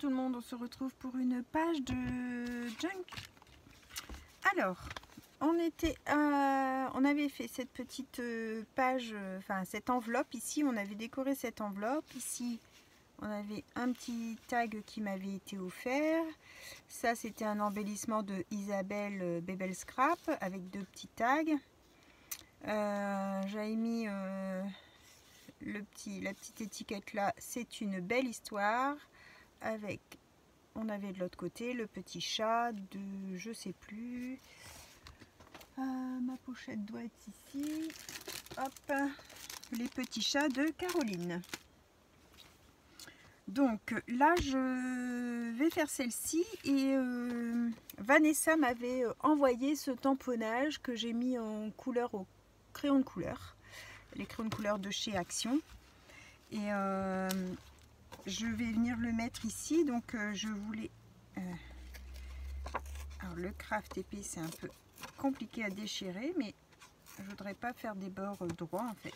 Tout le monde, on se retrouve pour une page de junk. Alors, on avait fait cette petite page, enfin cette enveloppe ici, on avait décoré cette enveloppe. Ici, on avait un petit tag qui m'avait été offert. Ça, c'était un embellissement de Isabelle Bebel Scrap avec deux petits tags. J'avais mis la petite étiquette là, c'est une belle histoire. Avec, on avait de l'autre côté le petit chat de je sais plus. Ma pochette doit être ici. Hop, les petits chats de Caroline. Donc là, je vais faire celle-ci et Vanessa m'avait envoyé ce tamponnage que j'ai mis en couleur au crayon de couleur, les crayons de couleur de chez Action. Et je vais venir le mettre ici. Donc je voulais alors le craft épais, c'est un peu compliqué à déchirer, mais je voudrais pas faire des bords droits en fait.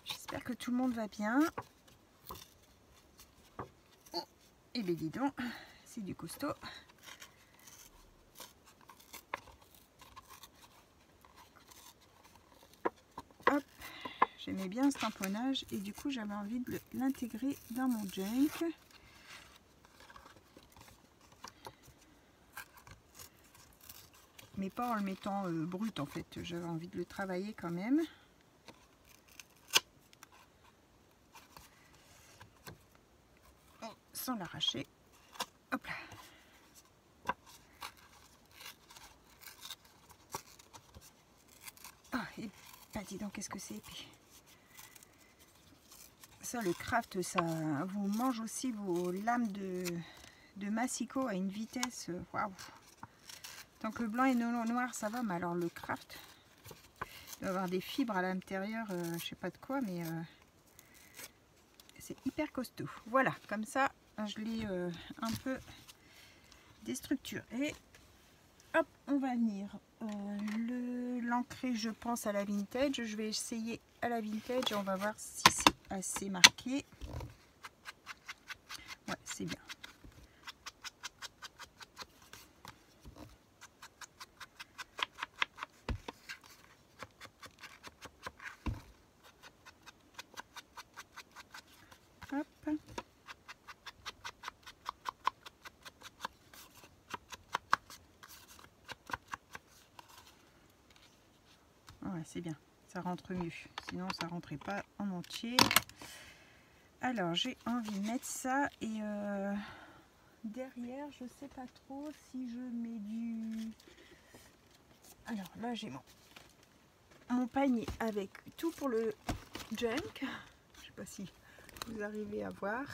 J'espère que tout le monde va bien. Et les dis donc, c'est du costaud. Hop, j'aimais bien ce tamponnage et du coup j'avais envie de l'intégrer dans mon junk. Mais pas en le mettant brut en fait, j'avais envie de le travailler quand même. Sans l'arracher. Hop là. Ah, et bah dis donc, qu'est-ce que c'est épais. Ça, le craft, ça vous mange aussi vos lames de massicot à une vitesse. Waouh! Tant que le blanc et le noir, ça va, mais alors le craft, il doit avoir des fibres à l'intérieur, je sais pas de quoi, mais c'est hyper costaud. Voilà, comme ça, je l'ai un peu déstructuré. Hop, on va venir l'ancrer, je pense, à la vintage. Je vais essayer à la vintage et on va voir si c'est assez marqué. Ouais, c'est bien. Hop. Ouais, c'est bien, ça rentre mieux, sinon ça rentrait pas en entier. Alors j'ai envie de mettre ça et derrière je sais pas trop si je mets du... Alors là j'ai mon panier avec tout pour le junk. Je sais pas si vous arrivez à voir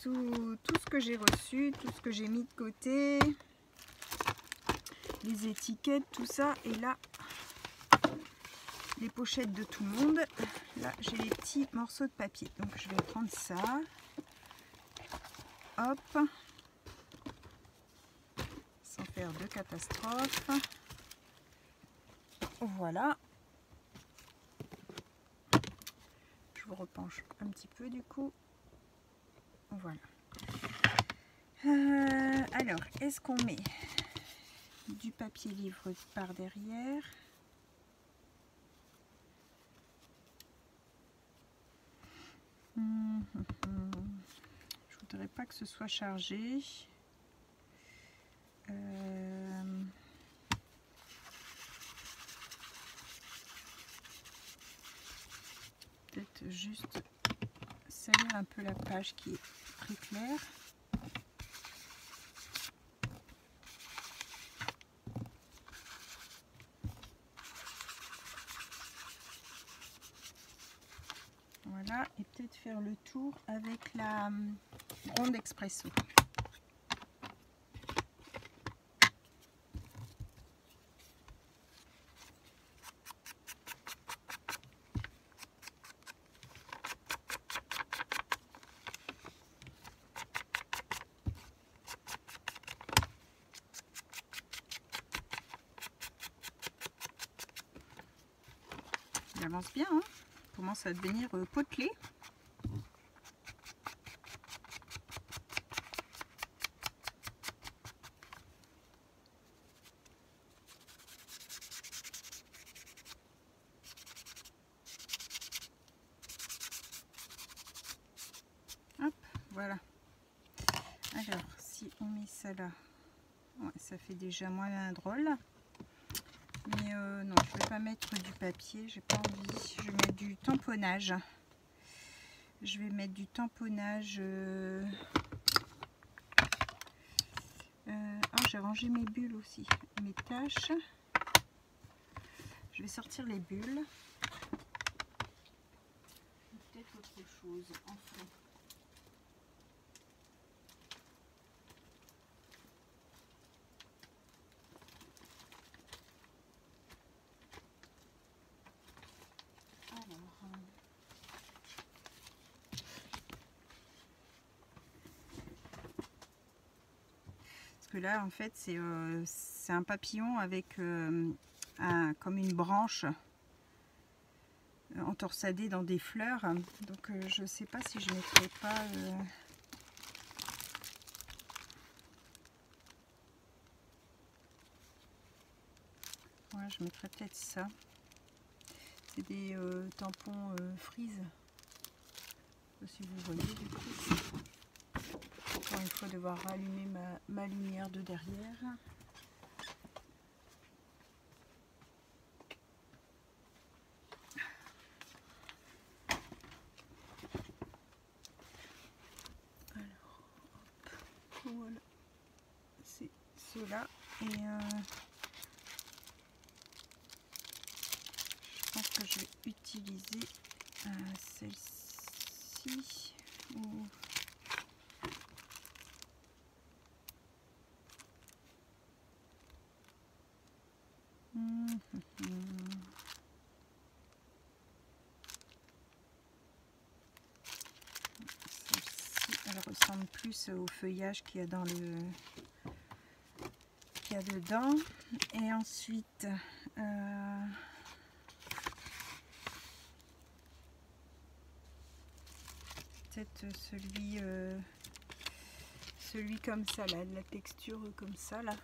tout ce que j'ai reçu, tout ce que j'ai mis de côté, les étiquettes, tout ça. Et là les pochettes de tout le monde. Là j'ai les petits morceaux de papier, donc je vais prendre ça. Hop, sans faire de catastrophe. Voilà, je vous repenche un petit peu du coup. Voilà. Alors, est-ce qu'on met du papier livre par derrière? Je voudrais pas que ce soit chargé. Peut-être juste salir un peu la page qui est très claire. Voilà, et peut-être faire le tour avec la ronde expresso. Il avance bien, hein, commence à devenir potelé. Voilà. Alors, si on met ça là, ouais, ça fait déjà moins drôle. Mais non, je vais pas mettre du papier, j'ai pas envie. Je vais mettre du tamponnage. Je vais mettre du tamponnage. Oh, j'ai rangé mes bulles aussi, mes tâches. Je vais sortir les bulles. Peut-être autre chose, enfin. Que là en fait c'est un papillon avec comme une branche entorsadée dans des fleurs, donc je sais pas si je mettrai pas ouais, je mettrai peut-être ça. C'est des tampons frise, si vous voyez du coup. Encore une fois devoir rallumer ma lumière de derrière. Alors, hop, voilà, c'est cela. Et je pense que je vais utiliser celle-ci. Elle ressemble plus au feuillage qu'il y a dans le qu'il y a dedans. Et ensuite peut-être celui comme ça là, de la texture comme ça là.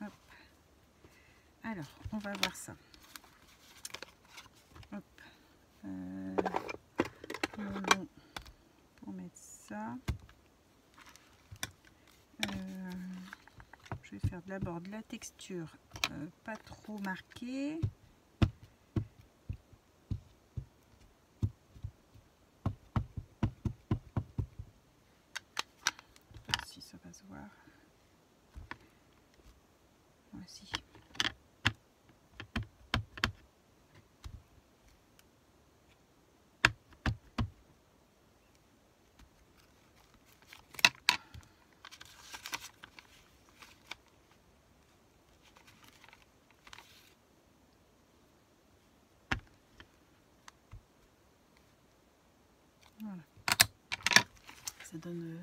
Hop. Alors on va voir ça. Hop. Long pour mettre ça. Je vais faire d'abord de la texture pas trop marquée. Si ça va se voir. Voici. Voilà. Ça donne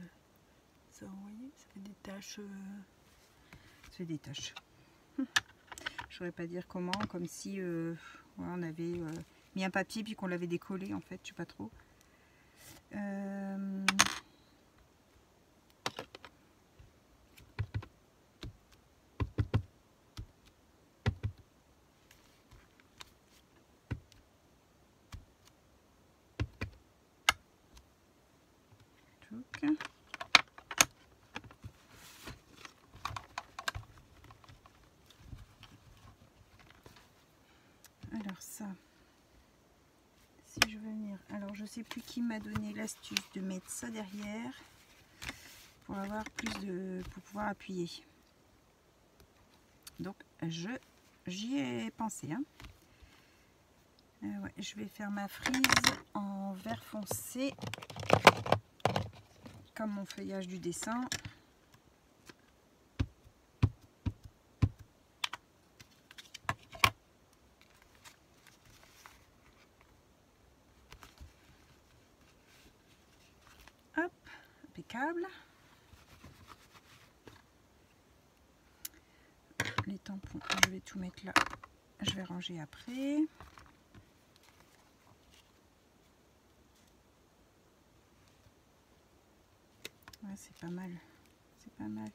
ça, vous voyez, ça fait des taches. Ça fait des taches. Je ne saurais pas dire comment, comme si ouais, on avait mis un papier puis qu'on l'avait décollé en fait, je sais pas trop. Alors ça, si je veux venir, alors je sais plus qui m'a donné l'astuce de mettre ça derrière pour avoir plus de, pour pouvoir appuyer. Donc j'y ai pensé. Hein. Ouais, je vais faire ma frise en vert foncé comme mon feuillage du dessin. Hop, impeccable. Les tampons, je vais tout mettre là. Je vais ranger après. Ouais, c'est pas mal. C'est pas mal.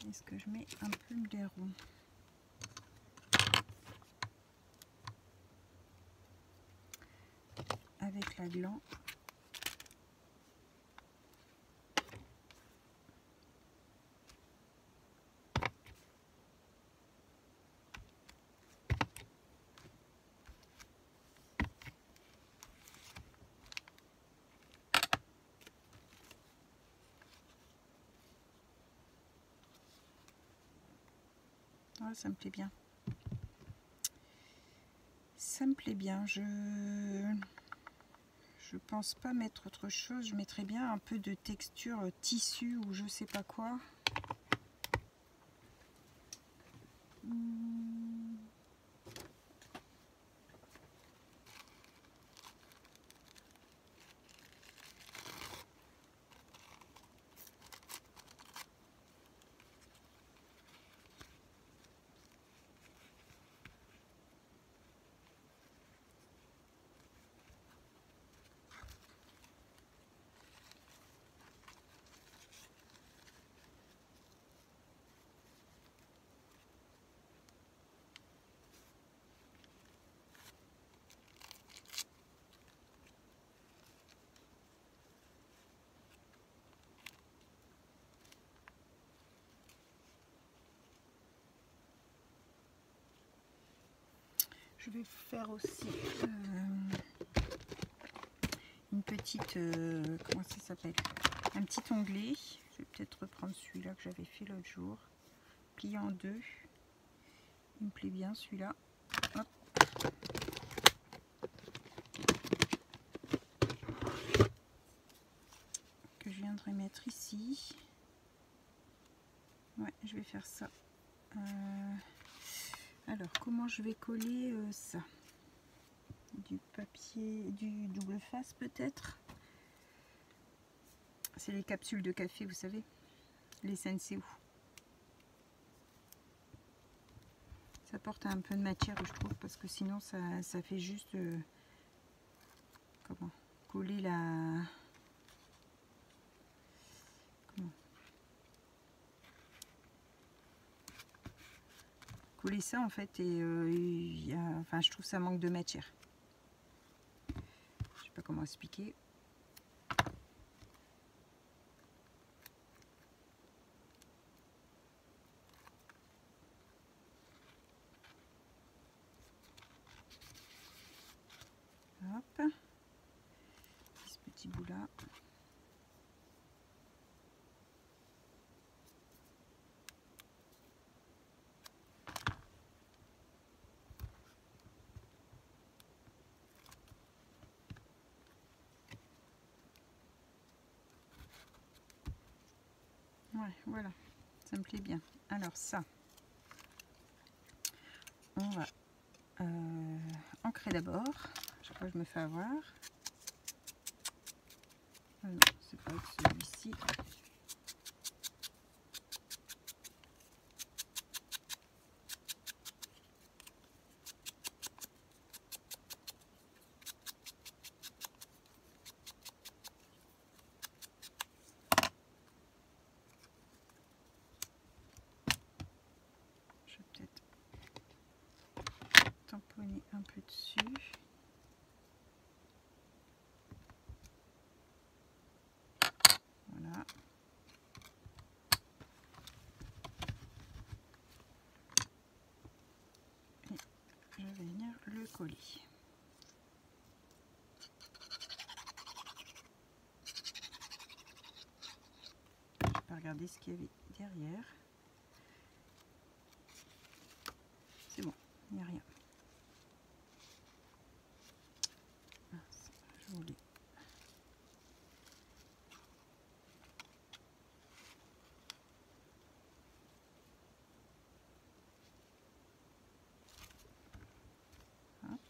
Est-ce que je mets un plume des ronds? Avec la gland. Ouais, ça me plaît bien. Ça me plaît bien. Je pense pas mettre autre chose. Je mettrais bien un peu de texture tissu ou je sais pas quoi. Je vais faire aussi une petite, comment ça s'appelle, un petit onglet. Je vais peut-être reprendre celui-là que j'avais fait l'autre jour, plié en deux. Il me plaît bien celui-là. Hop. Que je viendrai mettre ici. Ouais, je vais faire ça. Alors, comment je vais coller ça? Du papier, du double face peut-être. C'est les capsules de café, vous savez, les Senseo. Ça porte un peu de matière, je trouve, parce que sinon ça fait juste comment coller la... Comment coller ça en fait, et enfin je trouve ça manque de matière. Je sais pas comment expliquer. Hop, ce petit bout là. Ouais, voilà, ça me plaît bien. Alors ça, on va ancrer d'abord. Chaque fois je me fais avoir. Ah non, c'est pas avec celui-ci. Je vais peut-être tamponner un peu dessus. Voilà. Et je vais venir le coller. Je vais pas regarder ce qu'il y avait derrière. C'est bon, il n'y a rien. Ah, ça, je voulais. Hop.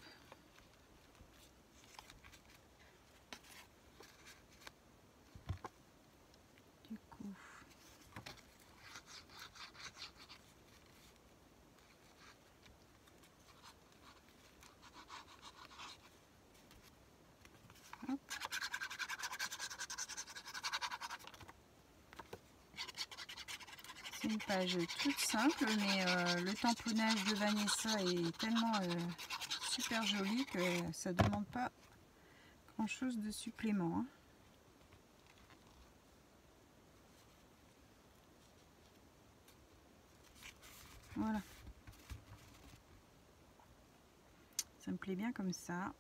Du coup, C'est une page toute simple, mais le tamponnage de Vanessa est tellement super joli que ça ne demande pas grand chose de supplément. Hein. Voilà. Ça me plaît bien comme ça.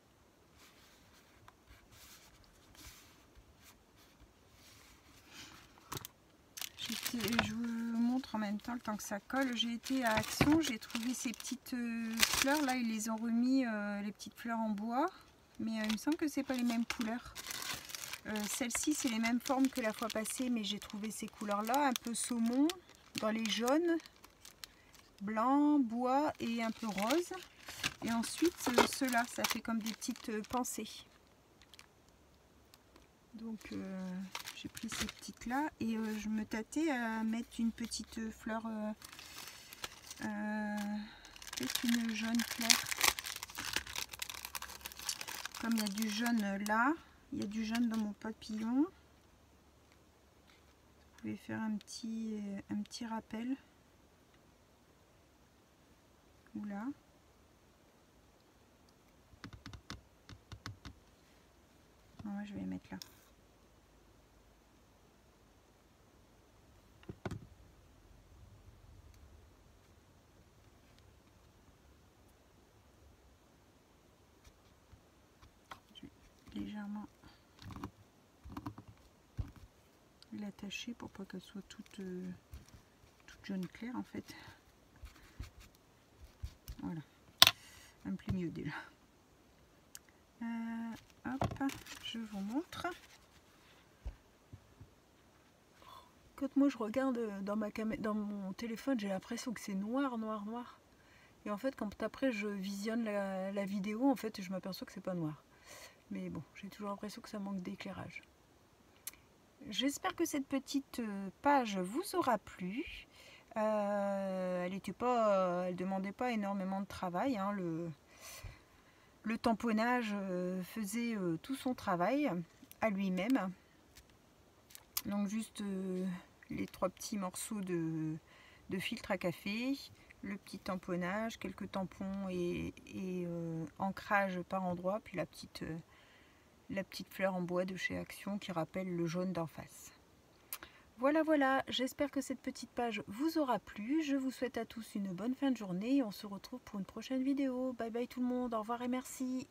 Je vous montre en même temps le temps que ça colle. J'ai été à Action, j'ai trouvé ces petites fleurs. Là, ils les ont remis, les petites fleurs en bois. Mais il me semble que c'est pas les mêmes couleurs. Celle-ci, c'est les mêmes formes que la fois passée, mais j'ai trouvé ces couleurs-là, un peu saumon, dans les jaunes, blanc, bois et un peu rose. Et ensuite, ceux-là, ça fait comme des petites pensées. Donc j'ai pris ces petites là et je me tâtais à mettre une petite fleur, peut-être une jaune claire. Comme il y a du jaune là, il y a du jaune dans mon papillon. Vous pouvez faire un petit rappel. Ou là. Non, moi je vais les mettre là. Légèrement l'attacher pour pas qu'elle soit toute jaune claire en fait. Voilà, un peu mieux déjà. Hop, je vous montre. Quand moi je regarde dans mon téléphone, j'ai l'impression que c'est noir, noir, noir. Et en fait, quand après je visionne la vidéo, en fait, je m'aperçois que c'est pas noir. Mais bon, j'ai toujours l'impression que ça manque d'éclairage. J'espère que cette petite page vous aura plu. Elle demandait pas énormément de travail. Hein. Le tamponnage faisait tout son travail à lui-même. Donc juste les 3 petits morceaux de filtre à café, le petit tamponnage, quelques tampons et ancrage par endroit, puis la petite fleur en bois de chez Action qui rappelle le jaune d'en face. Voilà, voilà, j'espère que cette petite page vous aura plu. Je vous souhaite à tous une bonne fin de journée et on se retrouve pour une prochaine vidéo. Bye bye tout le monde, au revoir et merci.